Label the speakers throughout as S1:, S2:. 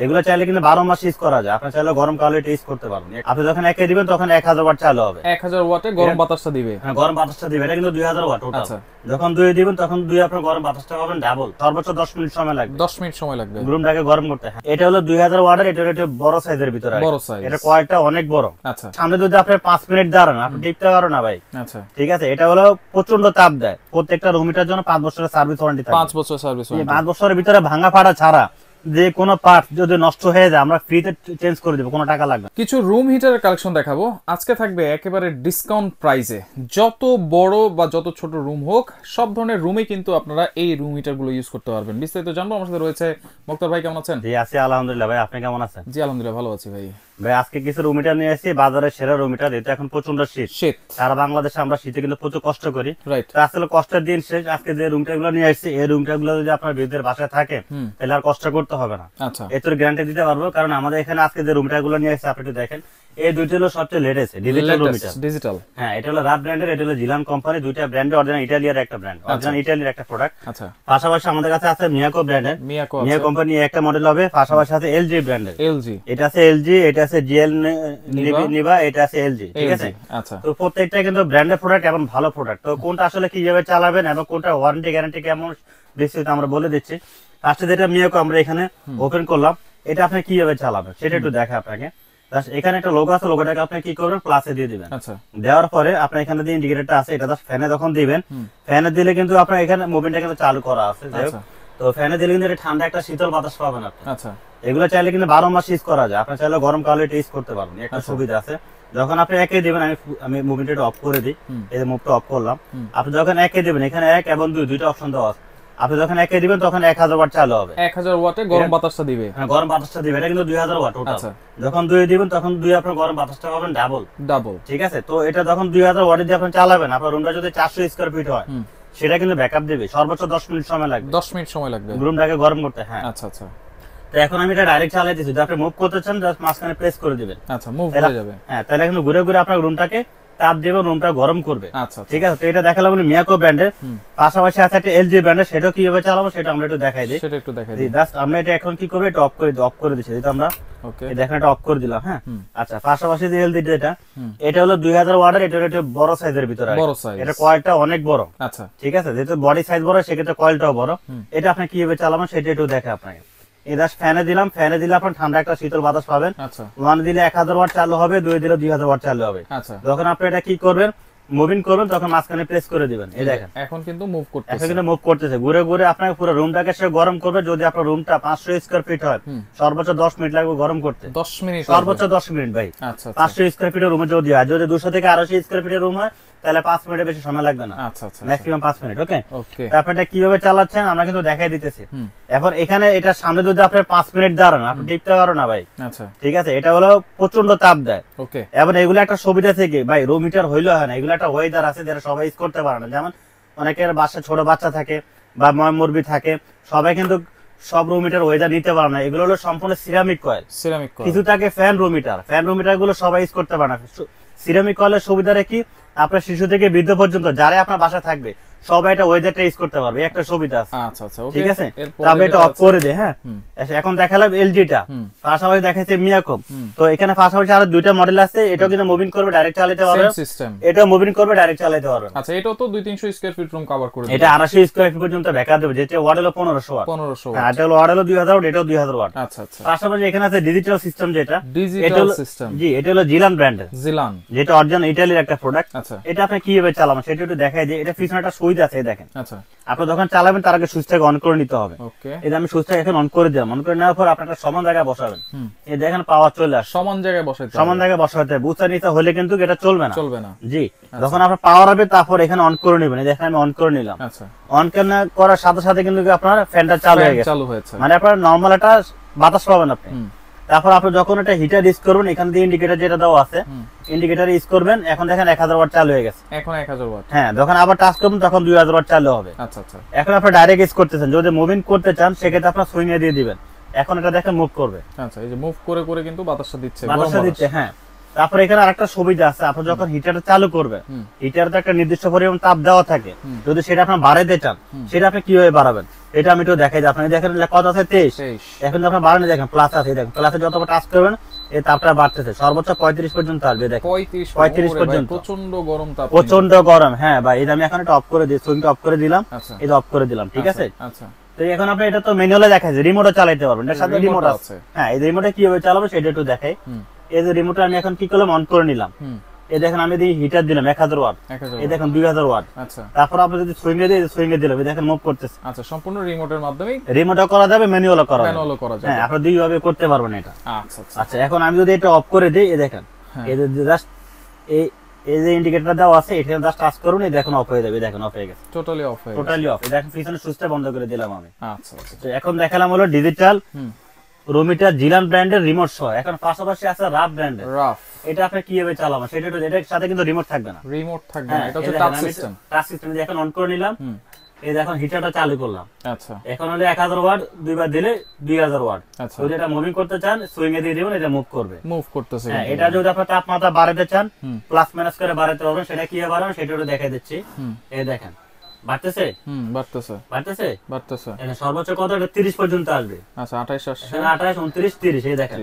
S1: এগুলো চাইলে কিন্তু 12 মাস ইউজ করা যায়। আপনি চাইলে গরম কালে এটা ইউজ করতে পারবেন। আপনি যখন একে দিবেন তখন 1000 ওয়াট চালু হবে।
S2: 1000 ওয়াটে গরম বাতাসটা দিবে।
S1: হ্যাঁ, গরম বাতাসটা দিবে। এটা কিন্তু 2000 ওয়াট টোটাল। আচ্ছা, যখন 2 দিবেন তখন 2 আপনার গরম বাতাসটা পাবেন ডাবল। সর্বোচ্চ 10 মিনিট সময় লাগবে।
S2: 10 মিনিট সময় লাগবে
S1: রুমটাকে গরম করতে। এটা হলো 2000 ওয়াটের, এটা একটা বড় সাইজের ভিতরে।
S2: বড় সাইজ।
S1: এটা কয়েকটা অনেক বড়। আচ্ছা, সামনে যদি আপনি 5 মিনিট দাঁড়ান আপনি টিপতে পারো না ভাই। আচ্ছা, ঠিক আছে। এটা হলো প্রচন্ড তাপ দেয়। প্রত্যেকটা রুম হিটার জন্য 5 বছরের সার্ভিস ওয়ারেন্টি থাকে।
S2: 5 বছর সার্ভিস ওয়ারেন্টি।
S1: 5 বছরের ভিতরে ভাঙা ফাটা ছাড়া যে কোনো পার্ট যদি নষ্ট হয়ে যায় আমরা ফ্রিতে চেঞ্জ করে দেব, কোনো টাকা লাগবে না।
S2: কিছু রুম হিটারের কালেকশন দেখাবো আজকে, থাকবে একেবারে ডিসকাউন্ট প্রাইসে। যত বড় বা যত ছোট রুম হোক সব ধরনের রুমে কিন্তু আপনারা এই রুম হিটার গুলো ইউজ করতে পারবেন। বিস্তারিত জানবো। আমার সাথে রয়েছে মুক্তার ভাই। কেমন আছেন?
S1: জি আছি আলহামদুলিল্লাহ। ভাই আপনি কেমন আছেন?
S2: জি আলহামদুলিল্লাহ ভালো আছি ভাই।
S1: ভাই আজকে কিছু রুম হিটার নিয়ে এসেছি, বাজারে সেরা রুম হিটার। এটা এখন প্রচন্ড শীত। সারা বাংলাদেশে আমরা শীতে কিন্তু প্রচুর কষ্ট করি। তো আসলে কষ্টের দিন শেষ। আজকে যে রুম হিটার গুলো নিয়ে এসেছি, এই রুম হিটার গুলো যদি আপনার বিদ্যুতের বাসায় থাকে তাহলে আর কষ্ট করতে হবে না। আচ্ছা, এর গ্যারান্টি দিতে পারবো। কারণ আমাদের এখানে আজকে যে রুম হিটার গুলো নিয়ে এসেছি আপনি একটু দেখেন, এই দুইটা হলো সবচেয়ে latest digital room heater.
S2: Digital,
S1: হ্যাঁ, এটা হলো রাব ব্র্যান্ডের, এটা হলো জিলান কোম্পানি। দুইটা ব্র্যান্ড, অরিজিনাল ইতালিয়ার একটা ব্র্যান্ড, অরিজিনাল ইতালির একটা প্রোডাক্ট। আচ্ছা, পাশাপাশি আমাদের কাছে আছে মিয়াকো ব্র্যান্ডের। মিয়া কোম্পানি একটা মডেল হবে। পাশাপাশি আছে এলজি ব্র্যান্ডের। এলজি, এটা আছে এলজি, এটা আছে জিএল নিভা, এটা আছে এলজি। ঠিক আছে। আচ্ছা, তো প্রত্যেকটা কিন্তু ব্র্যান্ডের প্রোডাক্ট এবং ভালো প্রোডাক্ট। তো কোনটা আসলে কিভাবে চালাবেন এবং কোনটা ওয়ারেন্টি গ্যারান্টি কেমন বিস্তারিত আমরা বলে দিচ্ছি। ফার্স্টে যেটা মিয়াকো আমরা এখানে ওপেন করলাম, এটা আপনি কিভাবে চালাবেন সেটা একটু দেখা আপনাকে। এখানে একটা লোগো আছে, লোগোটাকে আপনি কি করবেন প্লাসে দিয়ে দিবেন। আচ্ছা, দেওয়ার পরে আপনার এখানে যে ইন্ডিকেটরটা আছে এটা ফ্যানে যখন দিবেন, ফ্যানে দিলে কিন্তু আপনার এখানে মুভমেন্টটা কিন্তু চালু করা আছে। তো ফ্যানে দিলে কিন্তু এটা ঠান্ডা একটা শীতল বাতাস পাবেন আপনি। আচ্ছা, এগুলো চাইলে কিন্তু 12 মাস ইউজ করা যায়। আপনি চাইলে গরম কালে এটা ইউজ করতে পারবেন। একটা সুবিধা আছে, যখন আপনি একে দিবেন, আমি মুভমেন্টটা অফ করে দিই। এই যে মুভটা অফ করলাম। আপনি যখন একে দিবেন, এখানে 1 এবং 2 দুইটা অপশন দেওয়া আছে। আপনি যখন একে দিবেন তখন 1000 ওয়াট চালু হবে।
S2: 1000 ওয়াটে গরম বাতাসটা দিবে।
S1: হ্যাঁ, গরম বাতাসটা দিবে। এটা কিন্তু 2000 ওয়াট টোটাল। আচ্ছা, যখন 2 দিবেন তখন 2 আপনার গরম বাতাসটা পাবেন ডাবল। ঠিক আছে। তো এটা যখন 2000 ওয়াট দিয়ে আপনি চালাবেন, আপনার রুমটা যদি 400 স্কয়ার ফিট হয় সেটা কিন্তু ব্যাকআপ দিবে। সর্বোচ্চ 10 মিনিট সময় লাগবে।
S2: 10 মিনিট সময় লাগবে
S1: রুমটাকে গরম করতে। হ্যাঁ,
S2: আচ্ছা আচ্ছা।
S1: তো এখন আমি এটা ডাইরেক্ট চালাই দিচ্ছি। যদি আপনি মুভ করতে চান জাস্ট মাঝখানে প্রেস করে দিবেন।
S2: আচ্ছা, মুভ হয়ে যাবে।
S1: হ্যাঁ, তাহলে কিন্তু ঘুরে ঘুরে আপনার রুমটাকে তাপ দেবে, রুমটা গরম করবে। আচ্ছা, ঠিক আছে। তো এটা দেখালাম মিয়াকো ব্র্যান্ডের। পাশাপাশি আছে একটা এলজি ব্র্যান্ডের, সেটাও কিভাবে চালাবো সেটা আমরা একটু দেখাই দিই। জাস্ট আমরা এটা এখন কি করব, এটা অফ করে দিচ্ছি। যেটা আমরা দেখেন এটা অফ করে দিলাম। হ্যাঁ, আচ্ছা। পাশাপাশি যে এলজি এটা হলো 2000 ওয়াটের, এটা একটা বড় সাইজের ভিতরে।
S2: বড় সাইজ,
S1: এটা কয়েলটা অনেক বড়। আচ্ছা, ঠিক আছে। যেহেতু বডি সাইজ বড় সেক্ষেত্রে কয়েলটাও বড়। এটা আপনি কিভাবে চালাবেন সেটা একটু দেখে আপনাকে। ফ্যানে দিলাম, ফ্যানে দিলে আপনি ঠান্ডা একটা শীতল বাতাস পাবেন। আচ্ছা, 1 দিলে 1000 ওয়াট চালু হবে, 2 দিলে 2000 ওয়াট চালু হবে। আচ্ছা, যখন আপনি এটা কি করবেন, মুভিং করবেন তখন মাঝখানে প্রেস করে দিবেন। এই দেখেন এখন কিন্তু মুভ করতেছে। ঘুরে ঘুরে আপনাকে পুরো রুমটাকে সে গরম করবে। যদি আপনার রুমটা 500 স্কয়ার ফিট হয় সর্বোচ্চ 10 মিনিট লাগবে গরম করতে।
S2: 10 মিনিট, সর্বোচ্চ
S1: 10 মিনিট ভাই। আচ্ছা, 500 স্কয়ার ফিটের রুমে যদি হয়, যদি 200 থেকে 250 স্কয়ার ফিটের রুম হয় তাহলে 5 মিনিটের বেশি সময় লাগবে না। আচ্ছা আচ্ছা, ম্যাক্সিমাম 5 মিনিট। ওকে, তারপর এটা কিভাবে চালাচ্ছেন আমরা কিন্তু দেখাই দিতেছি। এখন এখানে এটা সামনে যদি আপনি 5 মিনিট দাঁড়ান আপনি টিপতে পারো না ভাই। আচ্ছা, ঠিক আছে। এটা হলো প্রচন্ড তাপ দেয়। ওকে, এবং এগুলো একটা সুবিধা থেকে ভাই, রুম হিটার হইলো হয় না, এগুলো একটা ওয়েদার আছে যেটা সবাই ইউজ করতে পারে না। যেমন অনেকের বাসায় ছোট বাচ্চা থাকে বা মুরগি থাকে, সবাই কিন্তু সব রুম হিটার ওয়েদার নিতে পারে না। এগুলো হলো সম্পূর্ণ সিরামিক কয়েল। কিছু থাকে ফ্যান রুম হিটার গুলো সবাই ইউজ করতে পারে না। সিরামিক কয়েলের সুবিধাটা কি, আপনার শিশু থেকে বৃদ্ধ পর্যন্ত যারা আপনার বাসা থাকবে সবাই এটা ওয়েদারটা ইউজ করতে পারবে, একটা সুবিধা আছে। আচ্ছা আচ্ছা, ঠিক আছে। তবে এটা অফ করে দে। হ্যাঁ, এখন দেখালাম এলজিটা, পাশাপাশি দেখাইছে মিয়াকো। তো এখানে পাশাপাশি আরো দুইটা মডেল আছে। এটাও কিন্তু মুভিং করবে, ডাইরেক্ট চালাতে পারবে সিস্টেম। এটাও মুভিং করবে, ডাইরেক্ট চালাতে পারবে।
S2: আচ্ছা, এটাও তো 200-300 স্কয়ার ফিট রুম কভার করে।
S1: এটা 250 স্কয়ার ফিট পর্যন্ত ব্যাকআপ দেবে। যেটা ওয়াট হলো 1500 ওয়াট। হ্যাঁ, এটা হলো ওয়াট হলো 2000 ওয়াট, এটাও 2000 ওয়াট। আচ্ছা আচ্ছা। পাশাপাশি এখানে আছে ডিজিটাল সিস্টেম, যেটা ডিজিটাল সিস্টেম। জি, এটা হলো জিলান ব্র্যান্ডের। জিলান, যেটা অরিজিনাল ইতালির একটা প্রোডাক্ট। আচ্ছা, এটা আপনি কিভাবে চালাবেন সেটা একটু দেখাই দিই। এটা পিছনে একটা সুইচ আছে দেখেন। আচ্ছা, আপনি যখন চালাবেন তার আগে সুইচটাকে অন করে নিতে হবে। ওকে, এই যে আমি সুইচটাকে এখন অন করে দিলাম। অন করে নেওয়ার পর আপনারা সমান জায়গায় বসাবেন। এই দেখেন পাওয়ার চলে আসে। সমান জায়গায় বসাতে হবে। বুঝতে নিতে হলে কিন্তু এটা চলবে না। জি, যখন আপনার পাওয়ার হবে তারপর এখানে অন করে নেবেন। এই দেখেন আমি অন করে নিলাম। আচ্ছা, অন করার সাথে সাথে কিন্তু আপনার ফ্যানটা চালু হয়েছে। মানে আপনার নরমাল একটা বাতাস পাবেন আপনি। তারপর আপনি যখন এটা হিটার ইউজ করবেন, এখান দিয়ে ইন্ডিকেটর যেটা দেওয়া আছে, ইন্ডিকেটর ইউজ করবেন। এখন দেখেন 1000 ওয়াট চালু হয়ে গেছে। এখন 1000 ওয়াট। হ্যাঁ, যখন আবার টাচ করবেন তখন 2000 ওয়াট চালু হবে। আচ্ছা আচ্ছা। এখন আপনি ডাইরেক্ট ইউজ করতেছেন। যদি মুভিং করতে চান সেক্ষেত্রে আপনার সুইং এ দিয়ে দিবেন। এখন এটা দেখেন মুভ করবে। আচ্ছা, এই যে মুভ করে করে কিন্তু বাতাসটা দিচ্ছে। হ্যাঁ, তারপর এখানে আরেকটা সুবিধা আছে, আপনি যখন হিটারটা চালু করবেন, হিটারে তো একটা নির্দিষ্ট পরিমাণ তাপ দেওয়া থাকে, যদি সেটা আপনি বাড়াইতে চান সেটা আপনি কিভাবে বাড়াবেন এটা আমি একটু দেখাই দিই। আপনি দেখেন কত আছে 23, এখন আপনি বাড়ানো দেখেন প্লাস আছে, দেখেন প্লাসে যতবার টাচ করবেন এই তাপটা বাড়তেছে, সর্বোচ্চ 35 পর্যন্ত আসবে। দেখেন 35 পর্যন্ত,
S2: প্রচন্ড গরম তাপ,
S1: প্রচন্ড গরম। হ্যাঁ ভাই, এটা আমি এখন এটা অফ করে দিই, সুইংটা অফ করে দিলাম, এটা অফ করে দিলাম, ঠিক আছে।
S2: আচ্ছা,
S1: তো এখন আপনি এটা তো ম্যানুয়ালে দেখাইছে, রিমোটে চালাতে পারবেন, এর সাথে রিমোট আছে। হ্যাঁ, এই রিমোটে কিভাবে চালাবো সেটা একটু দেখাই। এই যে রিমোটটা আমি এখন কি করলাম, অন করে নিলাম। এই দেখেন আমি দিই হিটার দিলাম 1000 ওয়াট, এই দেখেন 2000 ওয়াট। আচ্ছা, তারপর আপনি যদি সুইং এ দিই, সুইং এ দিলাম, এই দেখেন মুভ করতেছে।
S2: আচ্ছা, সম্পূর্ণ রিমোটের মাধ্যমে
S1: রিমোটও করা যাবে, ম্যানুয়ালও করা যাবে। হ্যাঁ, আপনি দুই ভাবে করতে পারবেন এটা।
S2: আচ্ছা
S1: আচ্ছা, এখন আমি যদি এটা অফ করে দিই, এই দেখেন এই যে জাস্ট এই যে ইন্ডিকেটর দেওয়া আছে, এটা জাস্ট টাচ করুন, এই দেখেন অফ হয়ে যাবে, দেখেন অফ হয়ে গেছে, টোটালি অফ হয়ে গেছে, টোটালি অফ। এই দেখেন পিছনে সুইচটা বন্ধ করে দিলাম আমি। আচ্ছা, তো এখন দেখালাম হলো ডিজিটাল রুম হিটার জিলান ব্র্যান্ডের রিমোট সহ। এখন পাশাপাশি আছে রাফ ব্র্যান্ডের। রাফ এটা আপনি কিভাবে চালাবেন সেটা একটু, এটার সাথে কিন্তু রিমোট থাকবে না, রিমোট থাকবে না, এটা হচ্ছে টাচ সিস্টেম। টাচ সিস্টেম দিয়ে এখন অন করে নিলাম, এই দেখুন হিটারটা চালু করলাম। আচ্ছা, এখন হলো 1000 ওয়াট, দুইবার দিলে 2000 ওয়াট। আচ্ছা, যদি এটা মুভিং করতে চান সুইং এ দিয়ে দিবেন, এটা মুভ করবে, মুভ করতেছে। হ্যাঁ, এটা যদি আপনি তাপমাত্রা বাড়াতে চান, প্লাস মাইনাস করে বাড়াতে পারবেন, সেটা কিভাবে বাড়াবেন সেটা একটু দেখাই দিচ্ছি। এই দেখেন বাড়তেছে, বাড়তেছে, বাড়তেছে, বাড়তেছে। এটা সর্বোচ্চ কত, 30 পর্যন্ত আসবে। আচ্ছা, 28 আসছে, 28 29 30, এই দেখেন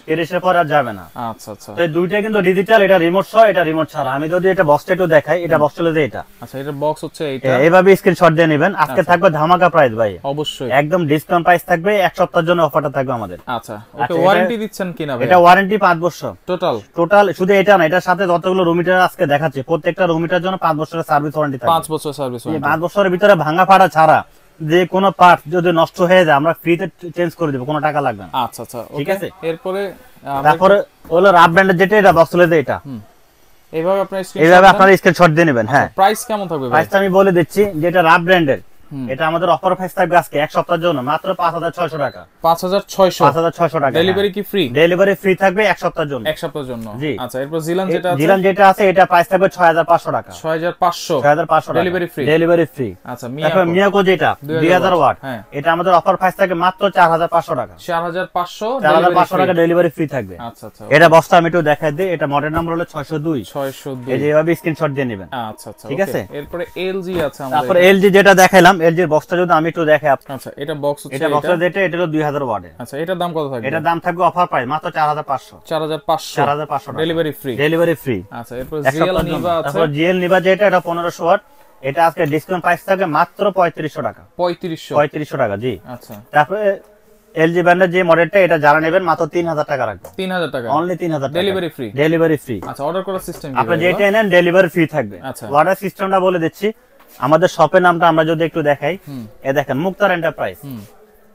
S1: 30 এর পর আর যাবে না। আচ্ছা, আচ্ছা, তো এই দুইটা কিন্তু ডিজিটাল, এটা রিমোট সহ, এটা রিমোট ছাড়া। আমি যদি এটা বক্সটা একটু দেখাই, এটা বক্স হলো যে এটা। আচ্ছা, এটা বক্স হচ্ছে এইটা, এইভাবে স্ক্রিনশট দিয়ে নেবেন। আজকে থাকবে ধামাকা প্রাইস ভাই, অবশ্যই একদম ডিসকাউন্ট প্রাইস থাকবে, এক সপ্তাহের জন্য অফারটা থাকবে আমাদের। আচ্ছা, ওকে, ওয়ারেন্টি দিচ্ছেন কিনা ভাই? এটা ওয়ারেন্টি 5 বছর টোটাল, টোটাল। শুধু এটা না, এটার সাথে যতগুলো রুম হিটার আজকে দেখাচ্ছি, প্রত্যেকটা রুম হিটার জন্য 5 বছরের সার্ভিস ওয়ারেন্টি থাকবে। 5 বছর সার্ভিস ওয়ারেন্টি, 5 বছরের ভিতরে ভাঙা ফাটা ছাড়া যে কোনো পার্ট যদি নষ্ট হয়ে যায় আমরা ফ্রিতে চেঞ্জ করে দেব, কোনো টাকা লাগবে না। আচ্ছা, আচ্ছা, ঠিক আছে। এরপরে তারপরে হলো রাফ ব্র্যান্ডের যেটা, এটা বক্স হলো যে এটা, এইভাবে আপনারা স্ক্রিনশট দিয়ে নেবেন। হ্যাঁ, প্রাইস কেমন থাকবে? প্রাইসটা আমি বলে দিচ্ছি, যেটা রাফ ব্র্যান্ডের, এটা আমাদের অফার প্রাইস থাকবে আজকে এক সপ্তাহের জন্য মাত্র 5600 টাকা। 5600 টাকা। ডেলিভারি কি ফ্রি? ডেলিভারি ফ্রি থাকবে এক সপ্তাহের জন্য, এক সপ্তাহের জন্য। জি। আচ্ছা, এরপর জিলান যেটা আছে, জিলান যেটা আছে এটা প্রাইস থাকবে 6500 টাকা। 6500 ডেলিভারি ফ্রি, ডেলিভারি ফ্রি। আচ্ছা, মিয়াকো যেটা 2000 ওয়াট, এটা আমাদের অফার প্রাইস থাকবে মাত্র 4500 টাকা। 4500 টাকা ডেলিভারি ফ্রি থাকবে। আচ্ছা, আচ্ছা, এটা বক্সটা আমি একটু দেখাই দিই। এটা মডেল নাম্বার হলো 602। এই যে এইভাবে স্ক্রিনশট দিয়ে নেবেন। আচ্ছা, আচ্ছা, ঠিক আছে। এরপরে এলজি আছে আমাদের, তারপর এলজি যেটা দেখাইলাম, এলজির বক্সটা যদি আমি একটু দেখাই। আচ্ছা, এটা বক্স হচ্ছে, এটা বক্সটা যেটা, এটা হলো 2000 ওয়াট। আচ্ছা, এটার দাম কত থাকবে? এটার দাম থাকবে অফার প্রাইস মাত্র 4500। 4500 ডেলিভারি ফ্রি, ডেলিভারি ফ্রি। আচ্ছা, এরপর জিএল নিভা আছে, তারপর জিএল নিভা যেটা, এটা 1500 ওয়াট, এটা আজকে ডিসকাউন্ট প্রাইস থাকবে মাত্র 3500 টাকা। 3500 টাকা, জি। আচ্ছা, তারপরে এলজি ব্র্যান্ডের যে মডেলটা, এটা যারা নেবেন মাত্র 3000 টাকা রাখবে। 3000 টাকা, অনলি 3000 টাকা, ডেলিভারি ফ্রি, ডেলিভারি ফ্রি। আচ্ছা, অর্ডার করার সিস্টেম কি? আপনি যেটা নেন ডেলিভারি ফ্রি থাকবে। আচ্ছা, অর্ডার সিস্টেমটা বলে দিচ্ছি। আমাদের শপের নামটা আমরা যদি একটু দেখাই, এ দেখেন Muktar Enterprise,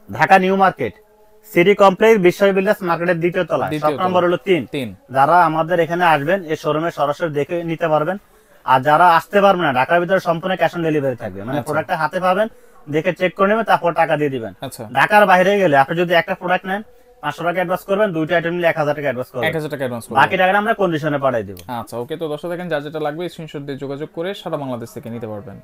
S1: Dhaka New Market, City Complex, Bishwoy Builders মার্কেটের দ্বিতীয় তলা, শপ নাম্বার হলো 3। যারা আমাদের এখানে আসবেন এই শোরুমে সরাসরি দেখে নিতে পারবেন। আর যারা আসতে পারবেন না, ঢাকার ভিতরে সম্পূর্ণ ক্যাশ অন ডেলিভারি থাকবে, মানে প্রোডাক্টটা হাতে পাবেন, দেখে চেক করে নেবেন, তারপর টাকা দিয়ে দিবেন। ঢাকার বাইরে গেলে আপনি যদি একটা প্রোডাক্ট নেন 500 টাকা অ্যাডভান্স করবেন, দুইটা আইটেম নিলে 1000 টাকা অ্যাডভান্স করবেন, 1000 টাকা অ্যাডভান্স করবেন, বাকি টাকাটা আমরা কন্ডিশনে পাঠিয়ে দেব। আচ্ছা, ওকে। তো দর্শক দেখেন, যার যেটা লাগবে স্ক্রিনশট দিয়ে যোগাযোগ করে সারা বাংলাদেশ থেকে নিতে পারবেন।